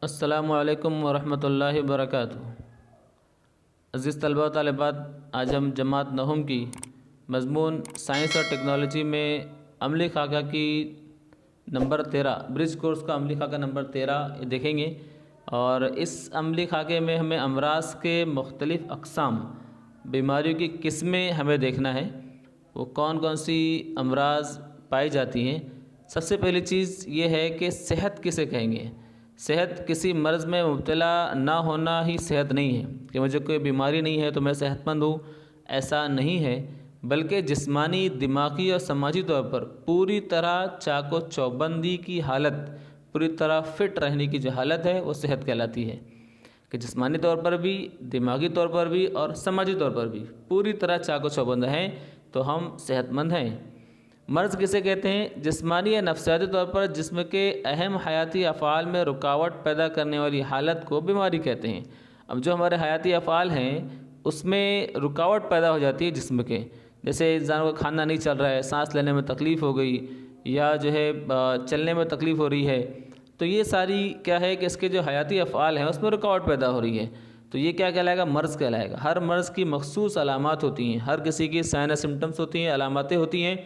अस्सलामुअलैकुम वरहमतुल्लाहि वबरकातुहू। अज़ीज़ तलबा व तालिबात, आज हम जमात नहुम की मज़मून साइंस और टेक्नोलॉजी में अमली खाका की नंबर 13 ब्रिज कोर्स का अमली खाका नंबर 13 देखेंगे। और इस अमली खाके में हमें अमराज के मुख्तलिफ़ अक़साम, बीमारियों की किस्में हमें देखना है, वो कौन कौन सी अमराज पाई जाती हैं। सबसे पहली चीज़ ये है कि सेहत किसे कहेंगे। सेहत किसी मर्ज़ में मुब्तला ना होना ही सेहत नहीं है कि मुझे कोई बीमारी नहीं है तो मैं सेहतमंद हूँ, ऐसा नहीं है। बल्कि जिस्मानी, दिमागी और समाजी तौर पर पूरी तरह चाको चौबंदी की हालत, पूरी तरह फ़िट रहने की जो हालत है वो सेहत कहलाती है। कि जिस्मानी तौर पर भी, दिमागी तौर पर भी और समाजी तौर पर भी पूरी तरह चाको चौबंद हैं तो हम सेहतमंद हैं। मर्ज़ किसे कहते हैं? जिस्मानी या नफ्सियाती तौर पर जिस्म के अहम हयाती अफ़आल में रुकावट पैदा करने वाली हालत को बीमारी कहते हैं। अब जो हमारे हयाती अफ़आल हैं उसमें रुकावट पैदा हो जाती है जिस्म के, जैसे इंसान को खाना नहीं चल रहा है, सांस लेने में तकलीफ़ हो गई, या जो है चलने में तकलीफ़ हो रही है, तो ये सारी क्या है कि इसके जो हयाती अफ़आल हैं उसमें रुकावट पैदा हो रही है, तो ये क्या कहलाएगा? मर्ज़ कहलाएगा। हर मर्ज़ की मखसूस अलामात होती हैं, हर किसी की साइन और सिम्टम्स होती हैं, अलामतें होती हैं,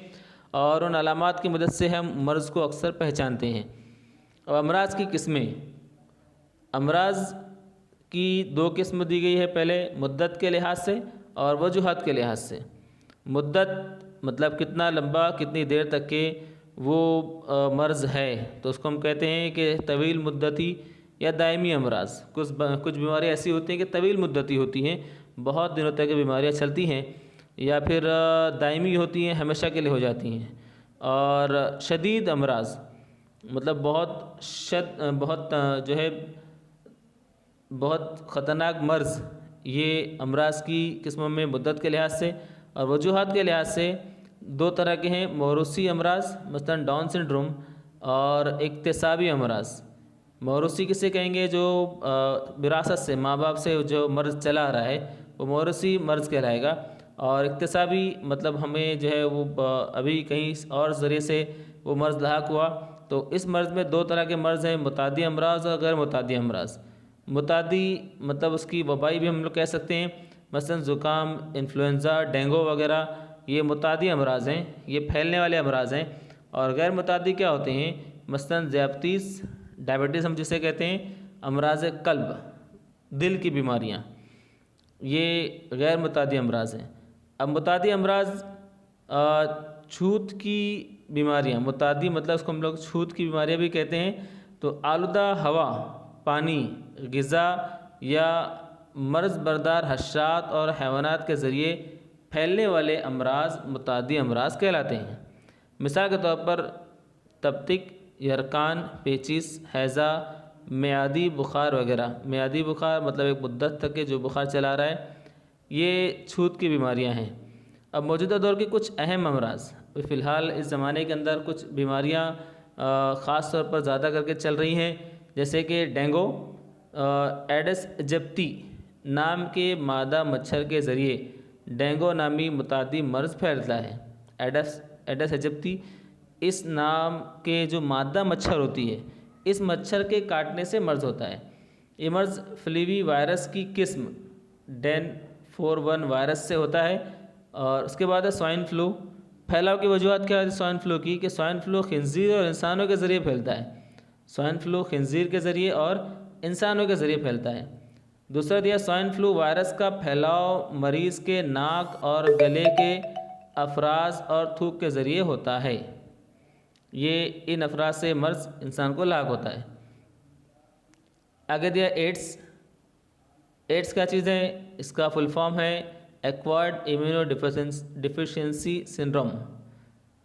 और उन अलामात की मदद से हम मर्ज़ को अक्सर पहचानते हैं। और अमराज़ की किस्में, अमराज़ की दो किस्म दी गई है, पहले मुद्दत के लिहाज से और वजूहात के लिहाज से। मुद्दत मतलब कितना लंबा, कितनी देर तक के वो मर्ज़ है, तो उसको हम कहते हैं कि तवील मुद्दती या दायमी अमराज़। कुछ बीमारियाँ ऐसी होती हैं कि तवील मुद्दती होती हैं, बहुत दिनों तक बीमारियाँ चलती हैं, या फिर दायमी होती हैं, हमेशा के लिए हो जाती हैं। और शदीद अमराज़ मतलब बहुत जो है बहुत ख़तरनाक मर्ज़, ये अमराज़ की किस्मों में मुद्दत के लिहाज से और वजूहात के लिहाज से दो तरह के हैं। मौरूसी अमराज़ मसलन डाउन सिंड्रोम, और इक्तिसाबी अमराज़। मौरूसी किसे कहेंगे? जो विरासत से, माँ बाप से जो मर्ज़ चला आ रहा है वो मौरूसी मर्ज़ कहलाएगा। और इक्तिसाबी मतलब हमें जो है वो अभी कहीं और ज़रिए से वो मर्ज़ लाहक हुआ। तो इस मर्ज़ में दो तरह के मर्ज़ हैं, मुतादी अमराज़ और गैर मुतादी अमराज़। मुतादी मतलब उसकी वबाई भी हम लोग कह सकते हैं, मसलन ज़ुकाम, इन्फ्लुएंज़ा, डेंगू वगैरह, ये मुतादी अमराज़ हैं, ये फैलने वाले अमराज़ हैं। और गैर मुतादी क्या होते हैं? मसलन ज़ियाबतीस, डायबिटीज़ हम जिसे कहते हैं, अमराज़ क़ल्ब, दिल की बीमारियाँ, ये गैर मुतादी अमराज़ हैं। अब मुतादी अमराज़ छूत की बीमारियाँ, मुतादी मतलब उसको हम लोग छूत की बीमारियाँ भी कहते हैं। तो आलूदा हवा, पानी, ग़िज़ा या मर्ज़ बरदार हशरात और हैवानात के ज़रिए फैलने वाले अमराज़ मुतादी अमराज़ कहलाते हैं। मिसाल के तौर पर तप्तिक, यरकान, पेचिश, हैज़ा, मियादी बुखार वगैरह। मियादी बुखार मतलब एक मुद्दत तक के जो बुखार चला रहा है, ये छूत की बीमारियां हैं। अब मौजूदा दौर के कुछ अहम अमराज़, फ़िलहाल इस ज़माने के अंदर कुछ बीमारियां ख़ास तौर पर ज़्यादा करके चल रही हैं, जैसे कि डेंगू, एडिस एजिप्टी नाम के मादा मच्छर के ज़रिए डेंगू नामी मुतादी मर्ज़ फैलता है। एडिस एजिप्टी इस नाम के जो मादा मच्छर होती है, इस मच्छर के काटने से मर्ज़ होता है। ये मर्ज़ फ्लीवी वायरस की किस्म डेन41 वायरस से होता है। और उसके बाद है स्वाइन फ्लू। फैलाव की वजूहत क्या है स्वाइन फ्लू की? कि स्वाइन फ्लू खिंजीर और इंसानों के ज़रिए फैलता है। स्वाइन फ्लू खिंजीर के ज़रिए और इंसानों के ज़रिए फैलता है। दूसरा दिया, स्वाइन फ्लू वायरस का फैलाव मरीज़ के नाक और गले के अफराज और थूक के ज़रिए होता है। ये इन अफराज से मर्ज़ इंसान को लाक होता है। आगे दिया एड्स। एड्स क्या चीज़ है? इसका फुल फॉर्म है एक्वायर्ड इम्यूनो डिफिशिएंसी सिंड्रोम।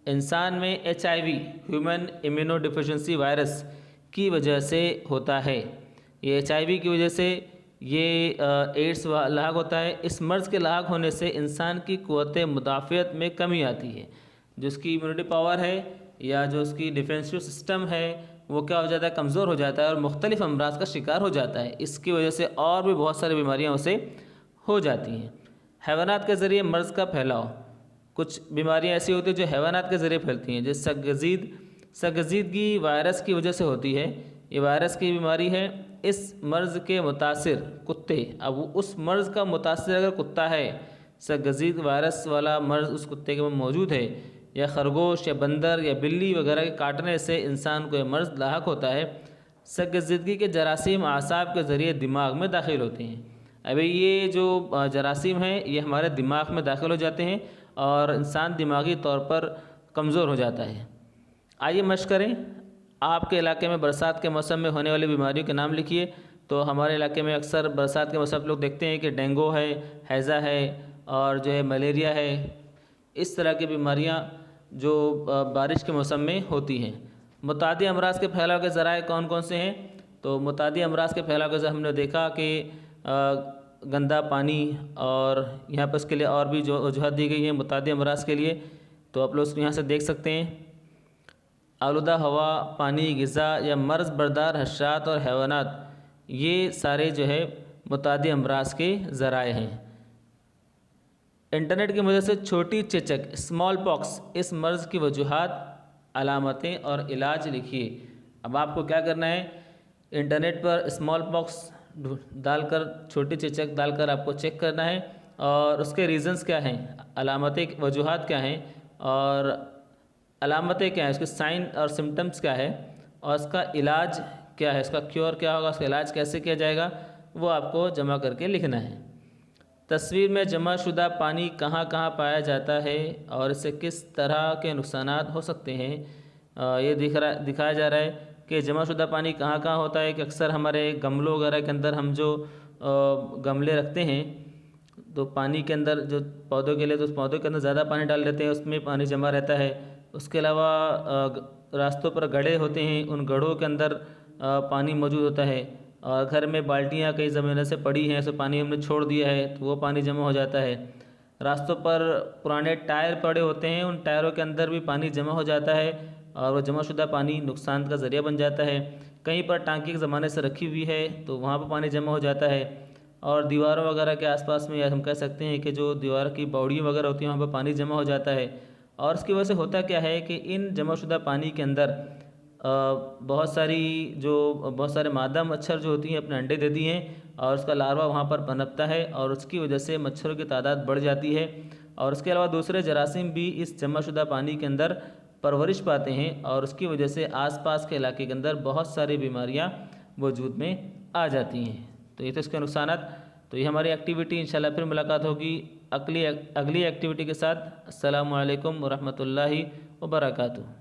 इंसान में HIV human immuno deficiency virus की वजह से होता है। ये HIV की वजह से ये एड्स लाक होता है। इस मर्ज़ के लाक होने से इंसान की क़ुव्वत मुदाफ़ियत में कमी आती है, जो उसकी इम्यूनिटी पावर है या जो उसकी डिफेंसिव सिस्टम है वो क्या हो जाता है? कमज़ोर हो जाता है और मुख्तलिफ़ अमराज़ का शिकार हो जाता है। इसकी वजह से और भी बहुत सारी बीमारियाँ उसे हो जाती हैं। हैवानात के ज़रिए मर्ज़ का फैलाव, कुछ बीमारियाँ ऐसी होती हैं जो हैवानात के ज़रिए फैलती हैं, जैसे सगज़ीदगी वायरस की वजह से होती है। ये वायरस की बीमारी है इस मर्ज़ के मुतासिर कुत्ते, अब उस मर्ज़ का मुतासिर अगर कुत्ता है, सगज़ीद वायरस वाला मर्ज़ उस कुत्ते के में मौजूद है, या खरगोश या बंदर या बिल्ली वगैरह के काटने से इंसान को यह मर्ज़ लाहक होता है, सगज़ीदगी के जरासीम आसाब के ज़रिए दिमाग में दाखिल होते हैं। अभी ये जो जरासीम हैं ये हमारे दिमाग में दाखिल हो जाते हैं और इंसान दिमागी तौर पर कमज़ोर हो जाता है। आइए मशक़ करें। आपके इलाके में बरसात के मौसम में होने वाली बीमारियों के नाम लिखिए। तो हमारे इलाके में अक्सर बरसात के मौसम में लोग देखते हैं कि डेंगू है, हैज़ा है और जो है मलेरिया है। इस तरह की बीमारियां जो बारिश के मौसम में होती हैं। मुतादी अमराज के फैलाव के ज़राए कौन कौन से हैं? तो मुतादी अमराज के फैलाव के ज़रिए हमने देखा कि गंदा पानी, और यहाँ पर उसके लिए और भी जो वजूहत दी गई है मुतादी अमराज के लिए, तो आप लोग उसको यहाँ से देख सकते हैं। आलूदा हवा, पानी, ग़िज़ा या मर्ज़ बरदार हशरात और हैवानात, ये सारे जो है मुतादी अमराज के ज़राए हैं। इंटरनेट की मदद से छोटी चेचक स्मॉल पॉक्स, इस मर्ज़ की वजूहात, अलामतें और इलाज लिखिए। अब आपको क्या करना है, इंटरनेट पर स्मॉल पॉक्स डालकर, छोटी चेचक डालकर आपको चेक करना है और उसके रीज़न्स क्या हैं, अलामतें वजूहात क्या हैं और अलामतें क्या हैं, उसके साइन और सिम्टम्स क्या है और उसका इलाज क्या है, उसका क्योर क्या होगा, उसका इलाज कैसे किया जाएगा, वो आपको जमा करके लिखना है। तस्वीर में जमा शुदा पानी कहाँ कहाँ पाया जाता है और इससे किस तरह के नुकसानात हो सकते हैं, ये दिखाया जा रहा है कि जमा शुदा पानी कहाँ कहाँ होता है। कि अक्सर हमारे गमलों वगैरह के अंदर हम जो गमले रखते हैं तो पानी के अंदर जो पौधों के लिए, तो उस पौधों के अंदर ज़्यादा पानी डाल देते हैं, उसमें पानी जमा रहता है। उसके अलावा रास्तों पर गड्ढे होते हैं, उन गड्ढों के अंदर पानी मौजूद होता है। और घर में बाल्टियाँ कई ज़माने से पड़ी हैं, उसमें पानी हमने छोड़ दिया है तो वो पानी जमा हो जाता है। रास्तों पर पुराने टायर पड़े होते हैं, उन टायरों के अंदर भी पानी जमा हो जाता है और वो जमाशुदा पानी नुकसान का ज़रिया बन जाता है। कहीं पर टांकी के ज़माने से रखी हुई है तो वहाँ पर पानी जमा हो जाता है। और दीवारों वगैरह के आसपास में, या हम कह सकते हैं कि जो दीवार की बाउडियाँ वगैरह होती हैं वहाँ पर पानी जमा हो जाता है। और इसकी वजह से होता क्या है कि इन जमाशुदा पानी के अंदर बहुत सारे मादा मच्छर जो होती हैं अपने अंडे देती हैं और उसका लार्वा वहाँ पर पनपता है और उसकी वजह से मच्छरों की तादाद बढ़ जाती है। और उसके अलावा दूसरे जरासीम भी इस जमाशुदा पानी के अंदर परवरिश पाते हैं और उसकी वजह से आसपास के इलाके के अंदर बहुत सारी बीमारियाँ वजूद में आ जाती हैं। तो ये तो इसके नुकसानात। तो ये हमारी एक्टिविटी, इंशाल्लाह फिर मुलाकात होगी अगली एक्टिविटी के साथ। अस्सलामु अलैकुम वरहमतुल्लाहि वबरकातुहू।